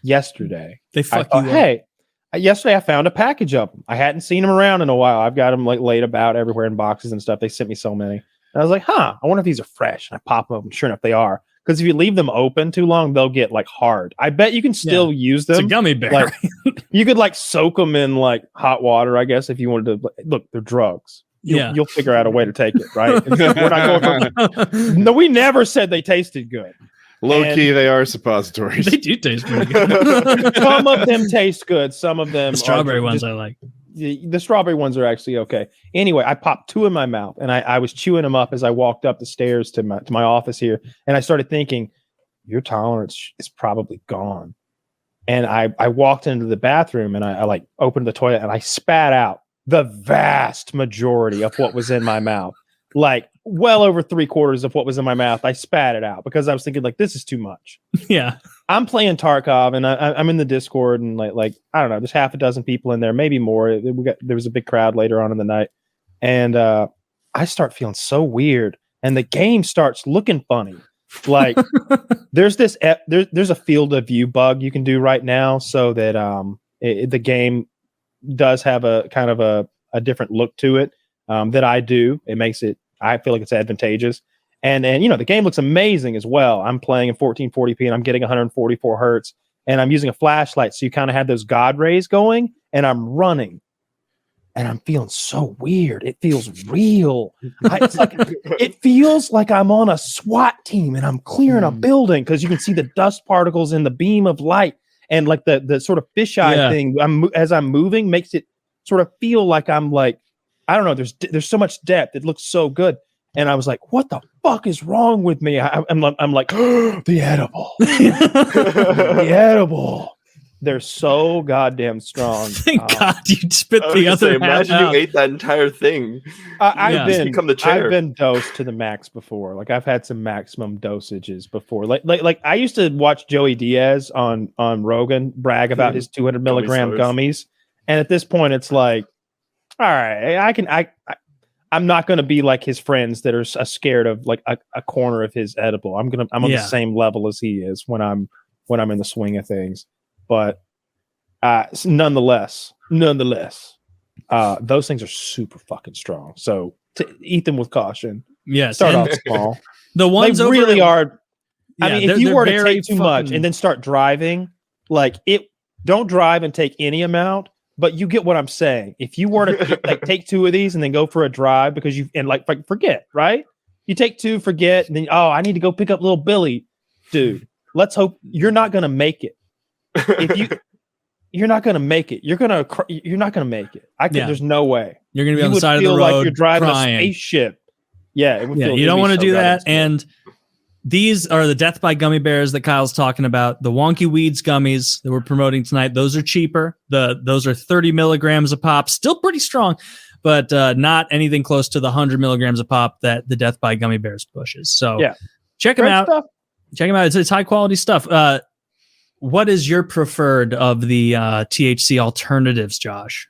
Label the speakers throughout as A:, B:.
A: yesterday.
B: They fuck you up.
A: Hey, yesterday I found a package of them. I hadn't seen them around in a while. I've got them like laid about everywhere in boxes and stuff. They sent me so many. And I was like, I wonder if these are fresh. And I pop them open. Sure enough, they are. Because if you leave them open too long, they'll get like hard. I bet you can still use them.
B: It's a gummy bear.
A: Like, you could like soak them in like hot water, I guess, if you wanted to. Look, they're drugs. You'll figure out a way to take it, right? We're not going no, we never said they tasted good.
C: Low key, they are suppositories.
B: They do taste pretty good.
A: Some of them taste good. Some of them,
B: the strawberry ones, I like.
A: The strawberry ones are actually okay. Anyway, I popped 2 in my mouth, and I was chewing them up as I walked up the stairs to my office here, and I started thinking, your tolerance is probably gone. And I walked into the bathroom, and I like opened the toilet, and I spat out the vast majority of what was in my mouth, like well over 3/4 of what was in my mouth. I spat it out because I was thinking, like, this is too much.
B: Yeah.
A: I'm playing Tarkov, and I'm in the Discord, and like I don't know, there's half a dozen people in there, maybe more. There was a big crowd later on in the night, and I start feeling so weird, and the game starts looking funny. Like there's there's a field of view bug you can do right now, so that the game does have a kind of a different look to it that I do. It makes it, I feel like it's advantageous. And the game looks amazing as well. I'm playing in 1440p and I'm getting 144 hertz, and I'm using a flashlight, so you kind of have those God rays going, and I'm running, and I'm feeling so weird. It feels real. It feels like I'm on a SWAT team and I'm clearing a building, because you can see the dust particles in the beam of light, and like the sort of fisheye thing as I'm moving makes it sort of feel like I'm like, I don't know. There's so much depth. It looks so good. And I was like, what the fuck is wrong with me? I'm like, the edible. The edible. They're so goddamn strong.
B: Thank God you spit the other half
D: imagine
B: out.
D: you ate that entire thing.
A: I've been dosed to the max before. Like, I've had some maximum dosages before. Like I used to watch Joey Diaz on Rogan brag about his 200 milligram gummies. And at this point, it's like, all right, I'm not going to be like his friends that are scared of like a corner of his edible. I'm on the same level as he is when I'm in the swing of things. But nonetheless, those things are super fucking strong. So to eat them with caution.
B: Yes,
A: start off small.
B: The ones
A: they really are.
B: Yeah,
A: I mean, if you were to take too much and then start driving, don't drive and take any amount. But you get what I'm saying. If you were to take 2 of these and then go for a drive because forget, right? You take 2, forget, and then I need to go pick up little Billy, dude. Let's hope you're not gonna make it. You're not gonna make it. You're not gonna make it. There's no way.
B: You're gonna be on the side of the road,
A: like you're driving
B: crying.
A: A spaceship. Yeah, it would feel,
B: you don't want to do that.
A: Scary.
B: And these are the Death by Gummy Bears that Kyle's talking about. The Wonky Weeds gummies that we're promoting tonight. Those are cheaper. Those are 30 milligrams a pop. Still pretty strong, but not anything close to the 100 milligrams a pop that the Death by Gummy Bears pushes. So check them out. Check them out. It's high quality stuff. What is your preferred of the THC alternatives, Josh?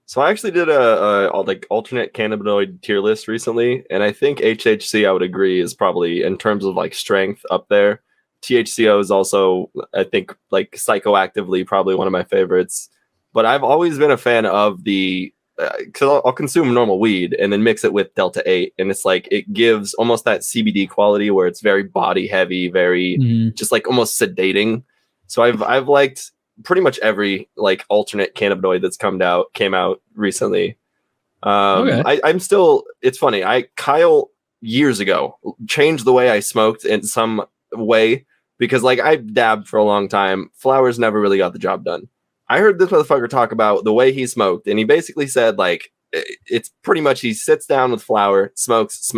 D: So I actually did a alternate cannabinoid tier list recently, and I think HHC, I would agree, is probably, in terms of like strength, up there. THCO is also, I think, like psychoactively probably one of my favorites. But I've always been a fan of the, because I'll consume normal weed and then mix it with Delta 8, and it's like it gives almost that CBD quality where it's very body heavy, very just like almost sedating. So I've liked pretty much every like alternate cannabinoid that's came out recently. I'm still, it's funny. Kyle years ago changed the way I smoked in some way, because like I dabbed for a long time. Flowers never really got the job done. I heard this motherfucker talk about the way he smoked, and he basically said like, it's pretty much he sits down with flower, smokes.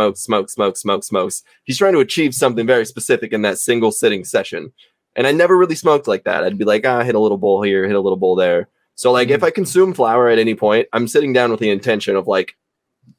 D: He's trying to achieve something very specific in that single sitting session. And I never really smoked like that. I'd be like, hit a little bowl here, hit a little bowl there. So like if I consume flower at any point, I'm sitting down with the intention of like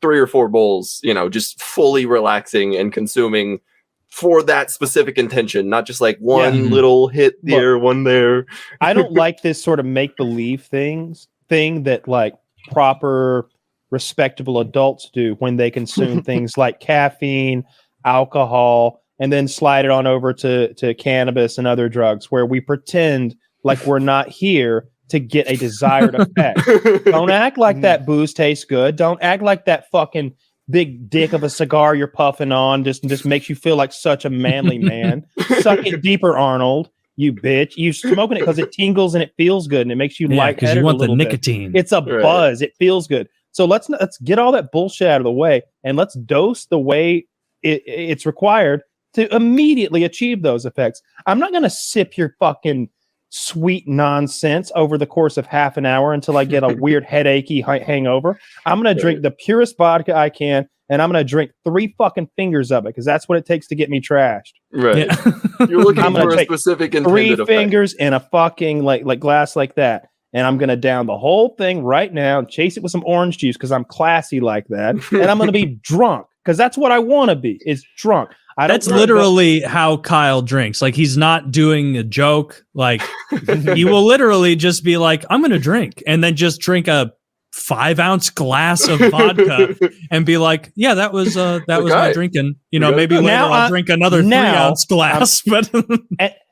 D: 3 or 4 bowls, just fully relaxing and consuming for that specific intention, not just like one little hit here, one there.
A: I don't like this sort of make-believe thing that like proper respectable adults do when they consume things like caffeine, alcohol, and then slide it on over to cannabis and other drugs, where we pretend like we're not here to get a desired effect. Don't act like that booze tastes good. Don't act like that fucking big dick of a cigar you're puffing on just makes you feel like such a manly man. Suck it deeper, Arnold. You bitch. You smoking it because it tingles and it feels good and it makes you lightheaded.
B: Because you want the
A: bit.
B: nicotine.
A: It's a buzz. It feels good. So let's get all that bullshit out of the way and let's dose the way it's required to immediately achieve those effects. I'm not going to sip your fucking sweet nonsense over the course of half an hour until I get a weird headachy hangover. I'm going to drink the purest vodka I can, and I'm going to drink 3 fucking fingers of it because that's what it takes to get me trashed.
D: Right. Yeah. You're looking for a specific intended
A: 3 fingers in a fucking like glass like that. And I'm going to down the whole thing right now and chase it with some orange juice because I'm classy like that. And I'm going to be drunk because that's what I want to be, is drunk.
B: That's literally how Kyle drinks. Like, he's not doing a joke. Like, he will literally just be like, I'm going to drink, and then just drink a 5-ounce glass of vodka and be like, yeah, that was my drinking. You know, maybe later I'll drink another 3-ounce glass. But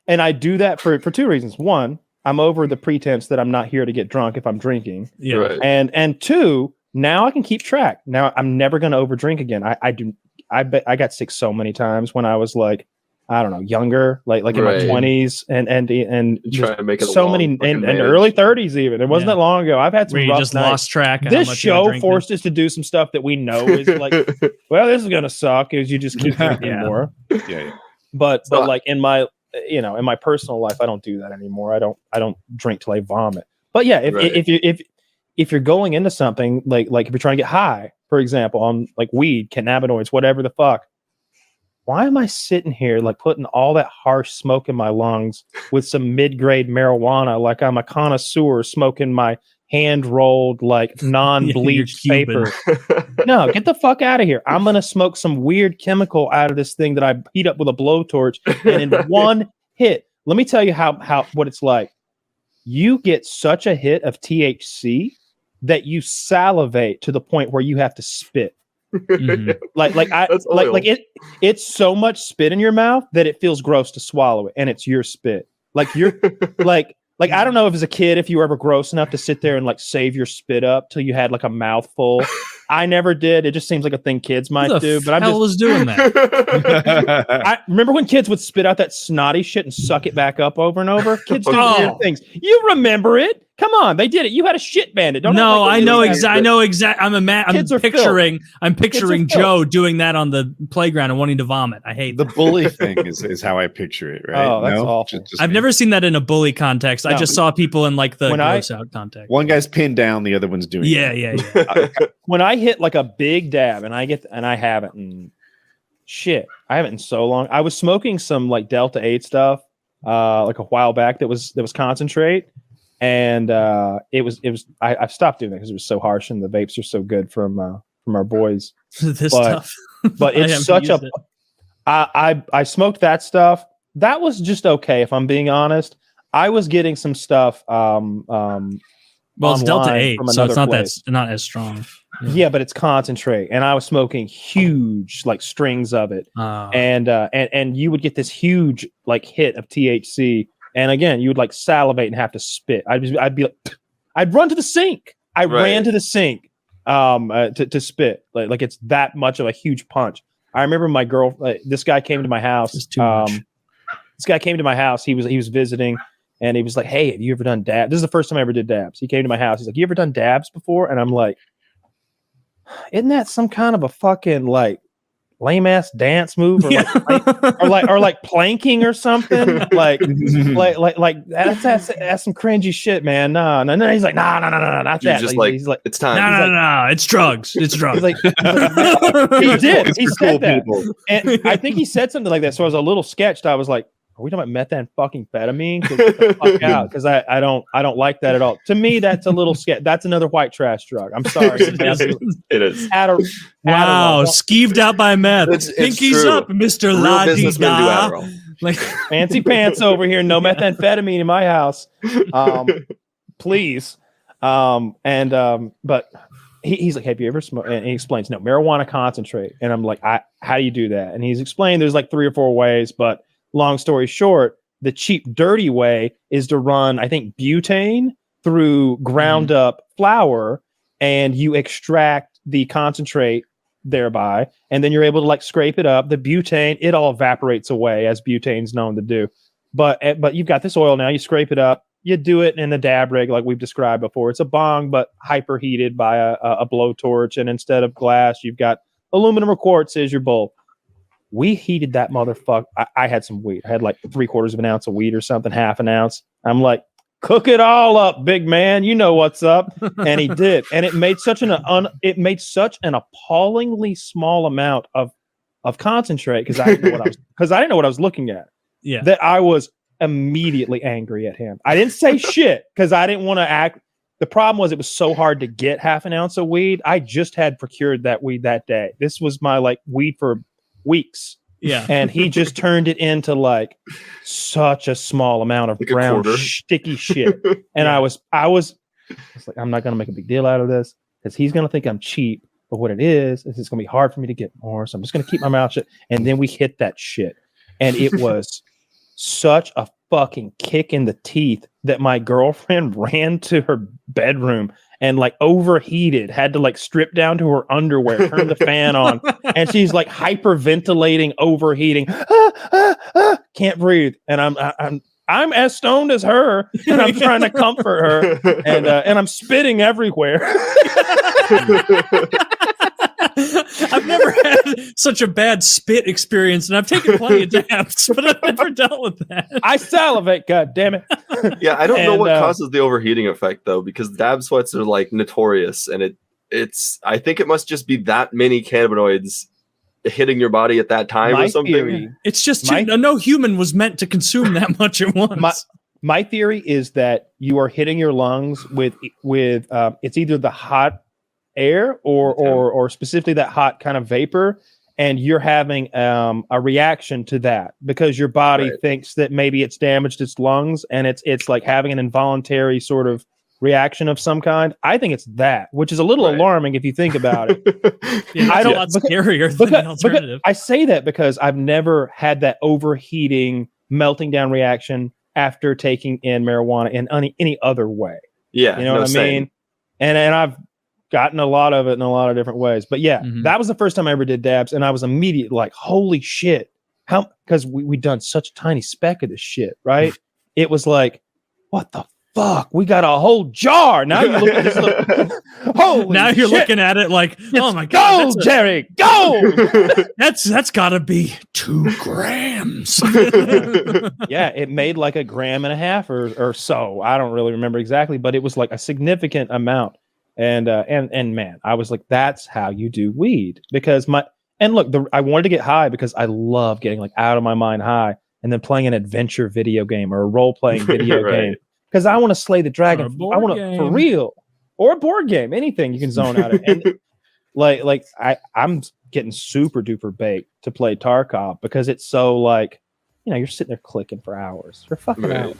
A: and I do that for 2 reasons. 1, I'm over the pretense that I'm not here to get drunk if I'm drinking.
B: Yeah. Right.
A: And 2, now I can keep track. Now I'm never going to overdrink again. I bet I got sick so many times when I was like, I don't know, younger, like in my 20s and
D: trying to make it
A: so many and early 30s even. It wasn't that long ago. I've had some rough
B: just
A: nights.
B: Lost track.
A: This show forced us to do some stuff that we know is like, well, this is gonna suck. Is you just keep drinking more.
C: Yeah.
A: But like in my personal life, I don't do that anymore. I don't drink till I vomit. But yeah, if you're going into something like if you're trying to get high, for example, on like weed, cannabinoids, whatever the fuck, why am I sitting here like putting all that harsh smoke in my lungs with some mid-grade marijuana like I'm a connoisseur smoking my hand-rolled like non-bleached paper? No, get the fuck out of here. I'm gonna smoke some weird chemical out of this thing that I heat up with a blowtorch, and in one hit, let me tell you how what it's like. You get such a hit of THC that you salivate to the point where you have to spit. Mm-hmm. It's so much spit in your mouth that it feels gross to swallow it, and it's your spit. Like you're like I don't know if as a kid if you were ever gross enough to sit there and like save your spit up till you had like a mouthful. I never did. It just seems like a thing kids might do. But I
B: was doing that.
A: I remember when kids would spit out that snotty shit and suck it back up over and over. Kids do weird things. You remember it? Come on, they did it. You had a shit bandit.
B: I know exactly. I'm picturing Joe doing that on the playground and wanting to vomit. I hate
C: the bully thing is how I picture it. Right?
A: Oh, that's awful.
B: I've never seen that in a bully context. I just saw people in like the gross out context.
C: One guy's pinned down, the other one's doing.
B: Yeah.
A: When I hit like a big dab, and I haven't in so long. I was smoking some like Delta 8 stuff like a while back that was concentrate. And I've stopped doing that because it was so harsh and the vapes are so good from our boys.
B: Stuff.
A: But it's such a I smoked that stuff. That was just okay, if I'm being honest. I was getting some stuff
B: it's Delta 8, so it's not as strong.
A: Yeah, but it's concentrate, and I was smoking huge like strings of it. And you would get this huge like hit of THC. And again, you would like salivate and have to spit. I'd be like, I'd run to the sink. I ran to the sink to spit. Like it's that much of a huge punch. I remember my girl. This guy came to my house. This guy came to my house. He was visiting, and he was like, "Hey, have you ever done dabs?" This is the first time I ever did dabs. He came to my house. He's like, "You ever done dabs before?" And I'm like, "Isn't that some kind of a fucking like lame ass dance move or like planking or something like that's some cringy shit, man." No. He's like, no, not that.
D: Just
A: he's like,
D: it's time.
B: No, it's drugs. It's drugs.
A: He did. He said that. And I think he said something like that. So I was a little sketched. I was like, are we talking about methamphetamine? Get the fuck out, because I don't like that at all. To me, that's a little sketch. That's another white trash drug. I'm sorry.
D: It is.
B: Wow, skeeved out by meth. Pinkies up, Mr. La-di-da.
A: Like fancy pants over here. No methamphetamine in my house. Please. But he's like, have you ever smoked? And he explains, no, marijuana concentrate. And I'm like, how do you do that? And he's explained there's like 3 or 4 ways, but long story short, The cheap, dirty way is to run, I think, butane through ground up flour, and you extract the concentrate thereby, and then you're able to like scrape it up. The butane, it all evaporates away, as butane's known to do. But you've got this oil now. You scrape it up. You do it in the dab rig like we've described before. It's a bong, but hyperheated by a blowtorch, and instead of glass, you've got aluminum or quartz is your bowl. We heated that motherfucker. I had some weed. I had like 3/4 of an ounce of weed or something, half an ounce. I'm like, cook it all up, big man. You know what's up. And he did. And it made such an appallingly small amount of concentrate because I didn't know what I was looking at.
B: Yeah.
A: That I was immediately angry at him. I didn't say shit because I didn't want to act. The problem was it was so hard to get half an ounce of weed. I just had procured that weed that day. This was my like weed for weeks.
B: Yeah.
A: And he just turned it into like such a small amount of
D: like
A: brown sticky shit. And I was like, I'm not gonna make a big deal out of this because he's gonna think I'm cheap. But what it is it's gonna be hard for me to get more. So I'm just gonna keep my mouth shut. And then we hit that shit. And it was such a fucking kick in the teeth that my girlfriend ran to her bedroom and like overheated, had to like strip down to her underwear, turn the fan on, and she's like hyperventilating, overheating, can't breathe. And I'm as stoned as her, and I'm trying to comfort her, and I'm spitting everywhere.
B: I've never had such a bad spit experience, and I've taken plenty of dabs, but I've never dealt with that.
A: I salivate, god damn it.
D: Yeah, I don't know what causes the overheating effect though, because dab sweats are like notorious, and it's I think it must just be that many cannabinoids hitting your body at that time or something.
A: Theory,
B: it's just no human was meant to consume that much at once.
A: My theory is that you are hitting your lungs with it's either the hot air or specifically that hot kind of vapor, and you're having a reaction to that because your body thinks that maybe it's damaged its lungs, and it's like having an involuntary sort of reaction of some kind. I think it's that, which is a little alarming if you think about it.
B: I don't scarier than the alternative.
A: I say that because I've never had that overheating, melting down reaction after taking in marijuana in any other way.
D: Yeah,
A: you know what I mean? And I've gotten a lot of it in a lot of different ways. But yeah, that was the first time I ever did dabs, and I was immediately like, holy shit. How, because we'd done such a tiny speck of this shit, right? It was like, what the fuck? We got a whole jar. Now you look at this little holy
B: now you're
A: shit.
B: Looking at it like, oh my god,
A: go, Jerry, go.
B: that's gotta be 2 grams.
A: Yeah, it made like 1.5 grams or so. I don't really remember exactly, but it was like a significant amount. And man, I was like, that's how you do weed. Because I wanted to get high because I love getting like out of my mind high and then playing an adventure video game or a role-playing video game. Because I want to slay the dragon. I want to for real. Or a board game, anything you can zone out of. And I'm getting super duper baked to play Tarkov because it's so like, you're sitting there clicking for hours. For fucking hours.